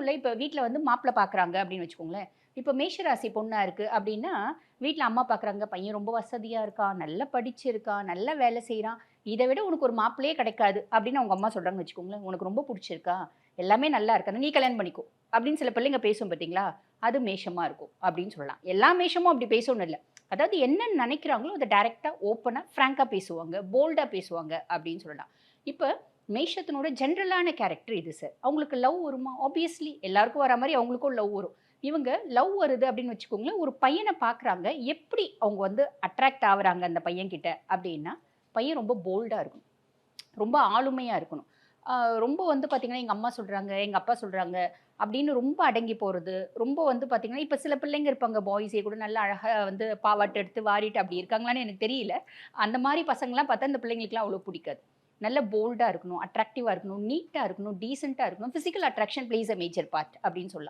இல்லை. இப்போ வீட்டில் வந்து மாப்பிள்ளை பார்க்குறாங்க அப்படின்னு வச்சுக்கோங்களேன். இப்போ மேஷராசி பொண்ணா இருக்கு அப்படின்னா, வீட்ல அம்மா பார்க்குறாங்க, பையன் ரொம்ப வசதியா இருக்கான், நல்லா படிச்சிருக்கான், நல்லா வேலை செய்றான். இத விட உனக்கு ஒரு மாப்பிள்ளையே கிடைக்காது அப்படின்னு அவங்க அம்மா சொல்றாங்கன்னு வச்சுக்கோங்களேன். உனக்கு ரொம்ப புடிச்சிருக்கா? எல்லாமே நல்லா இருக்கு. நீ கல்யாணம் பண்ணிக்கோ. அப்படின்னு சில பிள்ளைங்க பேசும் பார்த்தீங்களா? அது மேஷமா இருக்கும் அப்படின்னு சொல்லலாம். எல்லா மேஷமும் அப்படி பேசணும்னு இல்ல. அதாவது என்ன நெனைக்கிறாங்களோ அத டைரக்ட்டா, ஓப்பனா, ஃபிராங்கா பேசுவாங்க. போல்டா பேசுவாங்க அப்படின்னு சொல்லலாம். இப்ப மேஷத்தினோட ஜெனரலான கேரக்டர் இது சார். அவங்களுக்கு லவ் வருமா? ஆப்வியஸ்லி எல்லாருக்கும் வரா மாரி அவங்களுக்கும் லவ் வரும். இவங்க லவ் வருது அப்படின்னு வச்சுக்கோங்களேன், ஒரு பையன பார்க்குறாங்க. எப்படி அவங்க வந்து அட்ராக்ட் ஆவுறாங்க அந்த பையன்கிட்ட அப்படின்னா, பையன் ரொம்ப போல்டா இருக்கணும். ரொம்ப ஆளுமையா இருக்கணும். அ ரொம்ப வந்து பார்த்தீங்கன்னா, எங்க அம்மா சொல்றாங்க, எங்க அப்பா சொல்றாங்க அப்படின்னு ரொம்ப அடங்கி போறது. ரொம்ப வந்து பார்த்தீங்கன்னா, இப்ப சில பிள்ளைங்க இருப்பாங்க பாய்ஸே கூட நல்லா அழகா வந்து பாவாடை எடுத்து வாரிட்டு அப்படி இருக்காங்களான்னு எனக்கு தெரியல. அந்த மாரி பசங்கலாம் பார்த்தா இந்த பிள்ளைங்களுக்குலாம் அவ்வளோ புடிக்காது. நல்ல போல்டா இருக்கணும், அட்ராக்டிவா இருக்கணும், நீட்டா இருக்கணும், டீசென்ட்டா இருக்கணும். Physical attraction place a major part அப்படின்னு சொல்லலாம்.